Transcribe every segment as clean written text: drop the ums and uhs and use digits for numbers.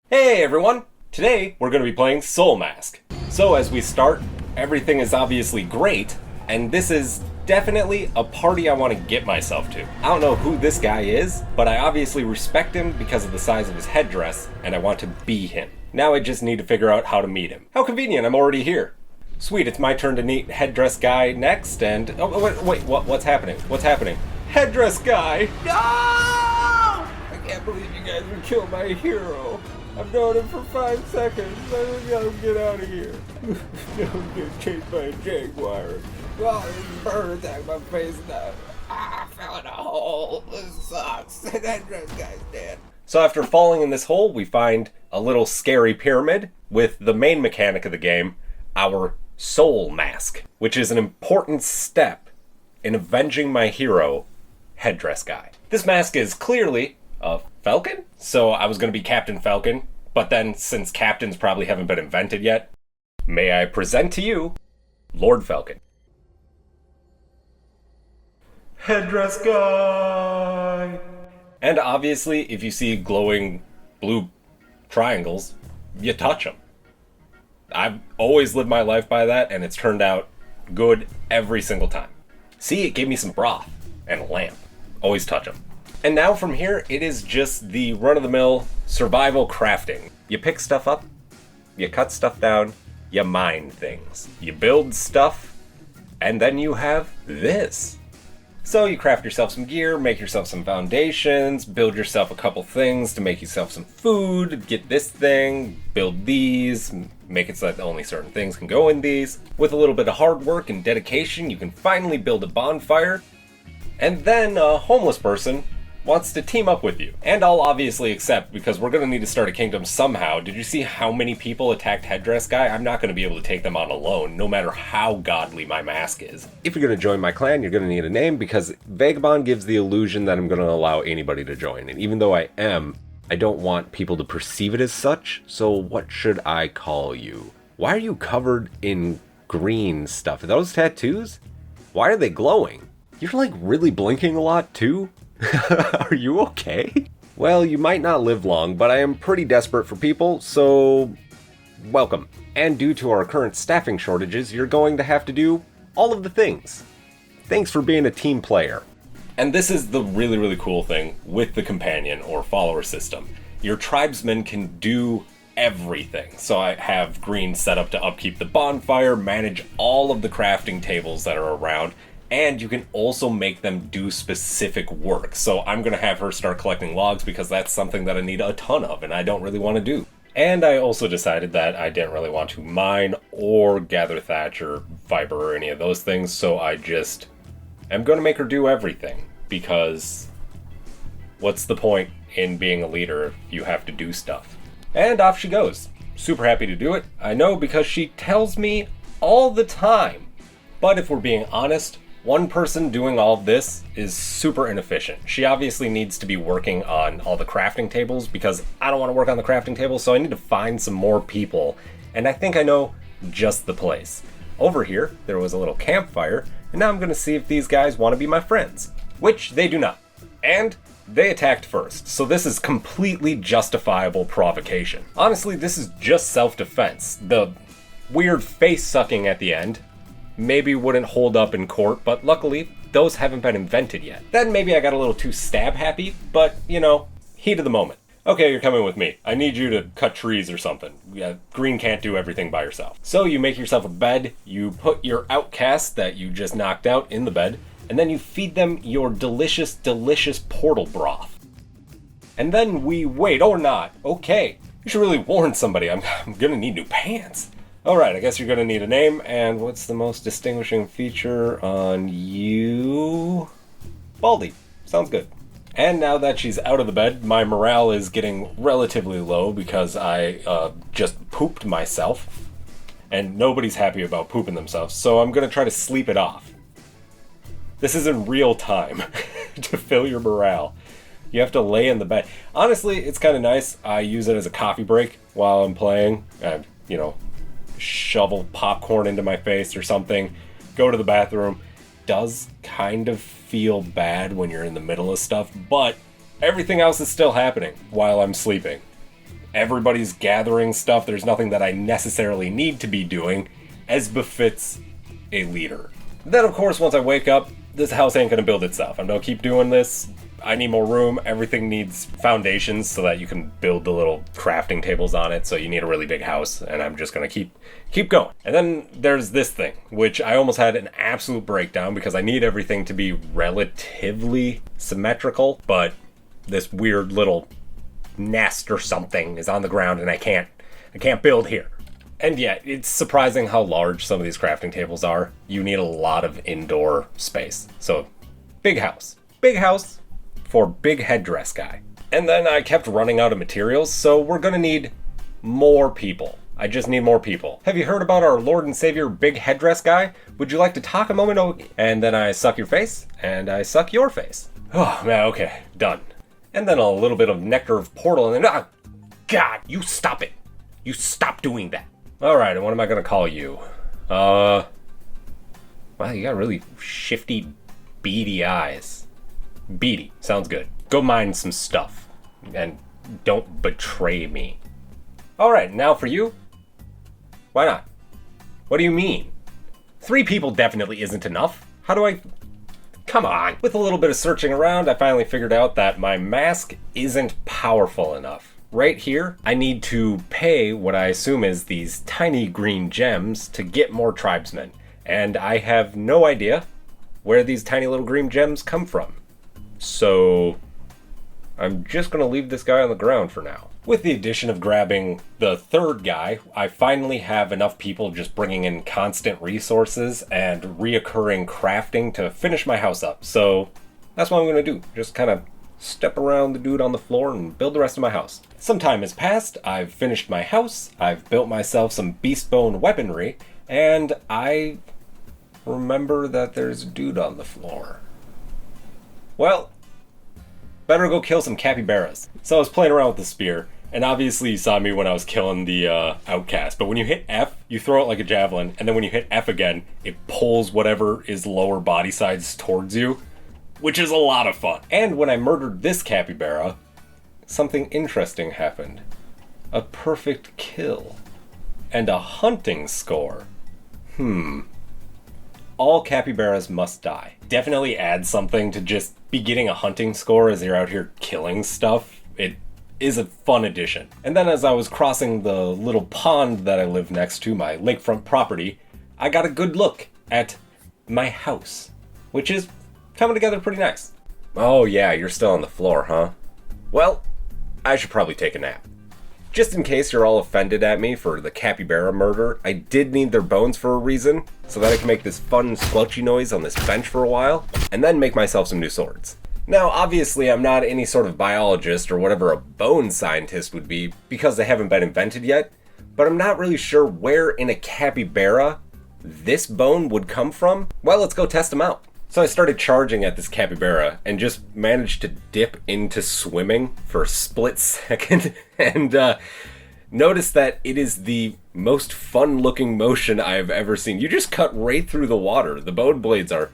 Hey everyone! Today we're going to be playing SoulMask. So as we start, everything is obviously great, and this is definitely a party I want to get myself to. I don't know who this guy is, but I obviously respect him because of the size of his headdress, and I want to be him. Now I just need to figure out how to meet him. How convenient, I'm already here. Sweet, it's my turn to meet headdress guy next, and... Oh, wait, what's happening? What's happening? Headdress guy! No! I can't believe you guys would kill my hero. I've known him for 5 seconds. I gotta get out of here. I'm getting chased by a jaguar. Oh, this bird attacked my face now. I fell in a hole. This sucks. That dress guy's dead. So after falling in this hole, we find a little scary pyramid with the main mechanic of the game, our SoulMask, which is an important step in avenging my hero, headdress guy. This mask is clearly a Falcon? So I was going to be Captain Falcon, but then since captains probably haven't been invented yet, may I present to you Lord Falcon. Headdress guy! And obviously, if you see glowing blue triangles, you touch them. I've always lived my life by that, and it's turned out good every single time. See, it gave me some broth and a lamp. Always touch them. And now from here, it is just the run-of-the-mill survival crafting. You pick stuff up, you cut stuff down, you mine things. You build stuff, and then you have this. So you craft yourself some gear, make yourself some foundations, build yourself a couple things to make yourself some food, get this thing, build these, make it so that only certain things can go in these. With a little bit of hard work and dedication, you can finally build a bonfire, and then a homeless person wants to team up with you. And I'll obviously accept, because we're going to need to start a kingdom somehow. Did you see how many people attacked Headdress Guy? I'm not going to be able to take them on alone, no matter how godly my mask is. If you're going to join my clan, you're going to need a name, because Vagabond gives the illusion that I'm going to allow anybody to join. And even though I am, I don't want people to perceive it as such, so what should I call you? Why are you covered in green stuff? Are those tattoos? Why are they glowing? You're like really blinking a lot too? Are you okay? Well, you might not live long, but I am pretty desperate for people, so welcome. And due to our current staffing shortages, you're going to have to do all of the things. Thanks for being a team player. And this is the really, really cool thing with the companion or follower system. Your tribesmen can do everything. So I have Green set up to upkeep the bonfire, manage all of the crafting tables that are around, and you can also make them do specific work. So I'm going to have her start collecting logs because that's something that I need a ton of and I don't really want to do. And I also decided that I didn't really want to mine or gather thatch or fiber or any of those things. So I just am going to make her do everything, because what's the point in being a leader if you have to do stuff? And off she goes. Super happy to do it. I know, because she tells me all the time. But if we're being honest, one person doing all of this is super inefficient. She obviously needs to be working on all the crafting tables, because I don't want to work on the crafting tables, so I need to find some more people. And I think I know just the place. Over here, there was a little campfire, and now I'm going to see if these guys want to be my friends. Which they do not. And they attacked first, so this is completely justifiable provocation. Honestly, this is just self-defense. The weird face sucking at the end maybe wouldn't hold up in court, but luckily, those haven't been invented yet. Then maybe I got a little too stab happy, but, you know, heat of the moment. Okay, you're coming with me. I need you to cut trees or something. Yeah, Green can't do everything by herself. So you make yourself a bed, you put your outcast that you just knocked out in the bed, and then you feed them your delicious, delicious portal broth. And then we wait, or not. Okay, you should really warn somebody. I'm gonna need new pants. Alright, I guess you're gonna need a name, and what's the most distinguishing feature on you? Baldy. Sounds good. And now that she's out of the bed, my morale is getting relatively low because I just pooped myself. And nobody's happy about pooping themselves, so I'm gonna try to sleep it off. This is in real time to fill your morale. You have to lay in the bed. Honestly, it's kind of nice. I use it as a coffee break while I'm playing. You know, shovel popcorn into my face or something, go to the bathroom. Does kind of feel bad when you're in the middle of stuff, but everything else is still happening while I'm sleeping. Everybody's gathering stuff. There's nothing that I necessarily need to be doing, as befits a leader. Then, of course, once I wake up, this house ain't gonna build itself. I'm gonna keep doing this. I need more room. Everything needs foundations so that you can build the little crafting tables on it. So you need a really big house, and I'm just gonna keep going. And then there's this thing, which I almost had an absolute breakdown because I need everything to be relatively symmetrical, but this weird little nest or something is on the ground and I can't build here. And yeah, it's surprising how large some of these crafting tables are. You need a lot of indoor space. So big house for Big Headdress guy. And then I kept running out of materials, so we're gonna need more people. I just need more people. Have you heard about our Lord and Savior Big Headdress guy? Would you like to talk a moment? And then I suck your face, and I suck your face. Oh man, okay, done. And then a little bit of Nectar of Portal, and then, God, you stop it. You stop doing that. All right, and what am I gonna call you? Wow, you got really shifty, beady eyes. Beady, sounds good. Go mine some stuff, and don't betray me. All right, now for you. Why not? What do you mean? 3 people definitely isn't enough. How do I... Come on. With a little bit of searching around, I finally figured out that my mask isn't powerful enough. Right here, I need to pay what I assume is these tiny green gems to get more tribesmen. And I have no idea where these tiny little green gems come from. So I'm just gonna leave this guy on the ground for now. With the addition of grabbing the 3rd guy, I finally have enough people just bringing in constant resources and reoccurring crafting to finish my house up. So that's what I'm gonna do. Just kind of step around the dude on the floor and build the rest of my house. Some time has passed, I've finished my house, I've built myself some beast bone weaponry, and I remember that there's a dude on the floor. Well, better go kill some capybaras. So I was playing around with the spear, and obviously you saw me when I was killing the outcast, but when you hit F, you throw it like a javelin, and then when you hit F again, it pulls whatever is lower body sides towards you, which is a lot of fun. And when I murdered this capybara, something interesting happened. A perfect kill. And a hunting score. All capybaras must die. Definitely add something to just be getting a hunting score as you're out here killing stuff. It is a fun addition. And then as I was crossing the little pond that I live next to, my lakefront property, I got a good look at my house, which is coming together pretty nice. Oh yeah, you're still on the floor, huh? Well, I should probably take a nap. Just in case you're all offended at me for the capybara murder, I did need their bones for a reason, so that I can make this fun squelchy noise on this bench for a while, and then make myself some new swords. Now, obviously, I'm not any sort of biologist or whatever a bone scientist would be, because they haven't been invented yet, but I'm not really sure where in a capybara this bone would come from. Well, let's go test them out. So I started charging at this capybara and just managed to dip into swimming for a split second and noticed that it is the most fun looking motion I've ever seen. You just cut right through the water. The bone blades are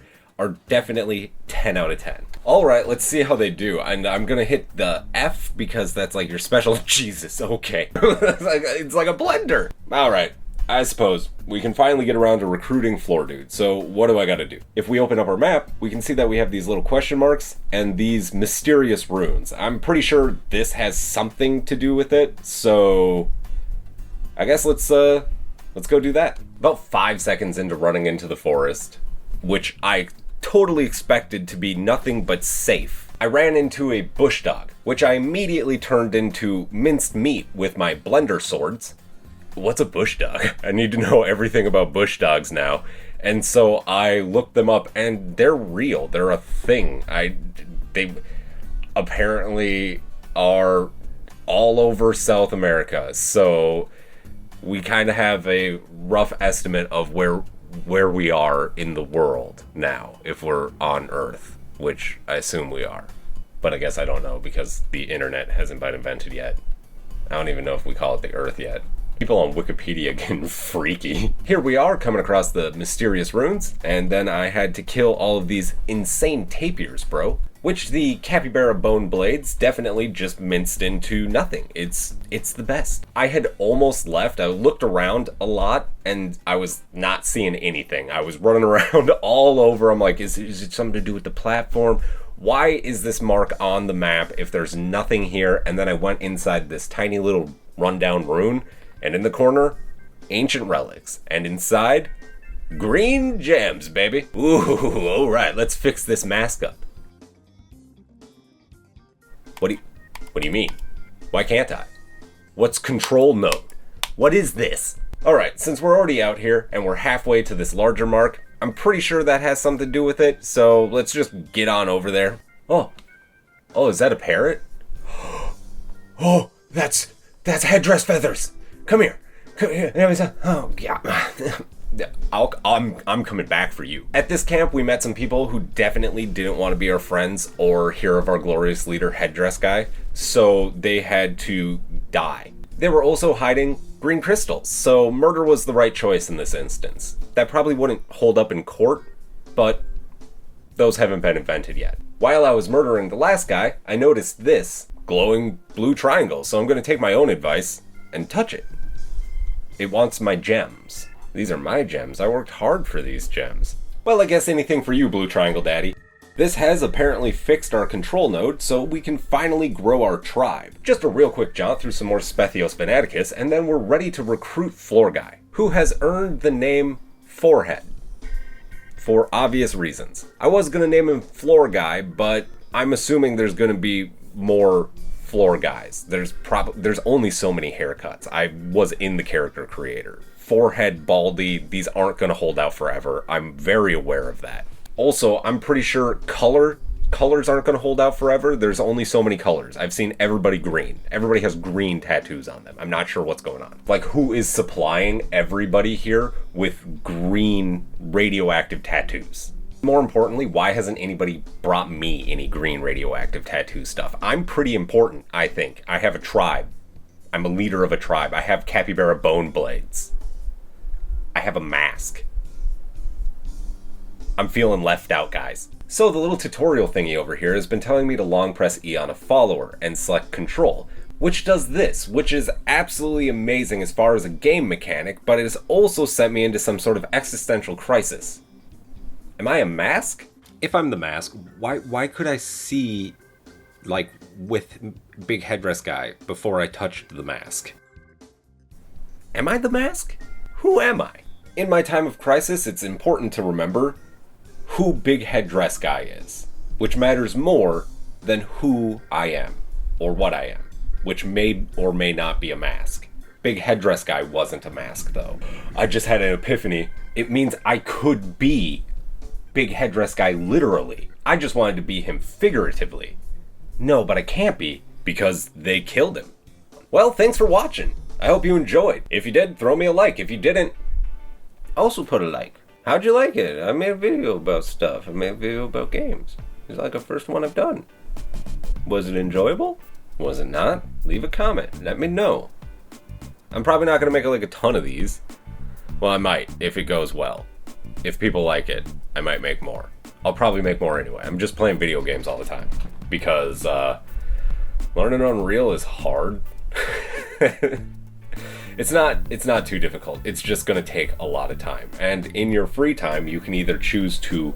definitely 10 out of 10. All right, let's see how they do. And I'm gonna hit the F because that's like your special. Jesus, okay. It's like a blender. All right. I suppose we can finally get around to recruiting floor dudes. So what do I gotta do? If we open up our map, we can see that we have these little question marks and these mysterious runes. I'm pretty sure this has something to do with it. So I guess let's go do that. About 5 seconds into running into the forest, which I totally expected to be nothing but safe, I ran into a bush dog, which I immediately turned into minced meat with my blender swords. What's a bush dog? I need to know everything about bush dogs now. And so I looked them up and they're real. They're a thing. They apparently are all over South America. So we kind of have a rough estimate of where we are in the world now, if we're on Earth, which I assume we are. But I guess I don't know because the internet hasn't been invented yet. I don't even know if we call it the Earth yet. People on Wikipedia getting freaky. Here we are coming across the mysterious runes, and then I had to kill all of these insane tapirs, bro. which the capybara bone blades definitely just minced into nothing. It's the best. I had almost left. I looked around a lot and I was not seeing anything. I was running around all over. I'm like, is it something to do with the platform? Why is this mark on the map if there's nothing here? And then I went inside this tiny little rundown rune, and in the corner, ancient relics, and inside, green gems, baby. Ooh, all right, let's fix this mask up. What do you mean? Why can't I? What's control node? What is this? All right, since we're already out here and we're halfway to this larger mark, I'm pretty sure that has something to do with it, so let's just get on over there. Oh, is that a parrot? Oh, that's headdress feathers. Come here. Oh, yeah. I'm coming back for you. At this camp, we met some people who definitely didn't want to be our friends or hear of our glorious leader, Headdress Guy, so they had to die. They were also hiding green crystals, so murder was the right choice in this instance. That probably wouldn't hold up in court, but those haven't been invented yet. While I was murdering the last guy, I noticed this glowing blue triangle, so I'm going to take my own advice and touch it. It wants my gems. These are my gems. I worked hard for these gems. Well, I guess anything for you, Blue Triangle Daddy. This has apparently fixed our control node, so we can finally grow our tribe. Just a real quick jaunt through some more Spethios Venaticus, and then we're ready to recruit Floor Guy, who has earned the name Forehead. For obvious reasons. I was gonna name him Floor Guy, but I'm assuming there's gonna be more floor guys. There's only so many haircuts. I was in the character creator. Forehead, baldy, these aren't going to hold out forever. I'm very aware of that. Also, I'm pretty sure colors aren't going to hold out forever. There's only so many colors. I've seen everybody green. Everybody has green tattoos on them. I'm not sure what's going on. Like, who is supplying everybody here with green radioactive tattoos? More importantly, why hasn't anybody brought me any green radioactive tattoo stuff? I'm pretty important, I think. I have a tribe. I'm a leader of a tribe. I have capybara bone blades. I have a mask. I'm feeling left out, guys. So the little tutorial thingy over here has been telling me to long press E on a follower and select control, which does this, which is absolutely amazing as far as a game mechanic, but it has also sent me into some sort of existential crisis. Am I a mask? If I'm the mask, why could I see, like, with Big Headdress Guy before I touched the mask? Am I the mask? Who am I? In my time of crisis, it's important to remember who Big Headdress Guy is, which matters more than who I am, or what I am, which may or may not be a mask. Big Headdress Guy wasn't a mask, though. I just had an epiphany. It means I could be Big Headdress Guy literally. I just wanted to be him figuratively. No, but I can't be, because they killed him. Well, thanks for watching. I hope you enjoyed. If you did, throw me a like. If you didn't, also put a like. How'd you like it? I made a video about stuff. I made a video about games. It's like the first one I've done. Was it enjoyable? Was it not? Leave a comment. Let me know. I'm probably not going to make like a ton of these. Well, I might, if it goes well. If people like it, I might make more. I'll probably make more anyway. I'm just playing video games all the time. Because, learning Unreal is hard. It's not too difficult. It's just going to take a lot of time. And in your free time, you can either choose to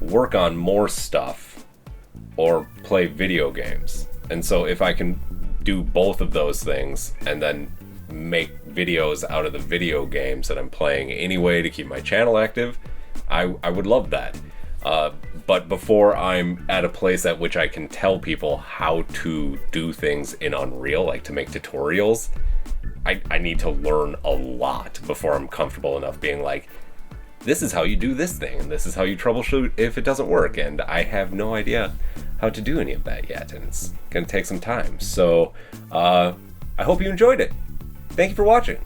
work on more stuff or play video games. And so if I can do both of those things and then make videos out of the video games that I'm playing anyway to keep my channel active, I would love that. But before I'm at a place at which I can tell people how to do things in Unreal, like to make tutorials, I need to learn a lot before I'm comfortable enough being like, this is how you do this thing, and this is how you troubleshoot if it doesn't work, and I have no idea how to do any of that yet, and it's gonna take some time. So, I hope you enjoyed it. Thank you for watching.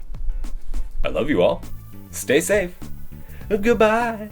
I love you all. Stay safe. Goodbye.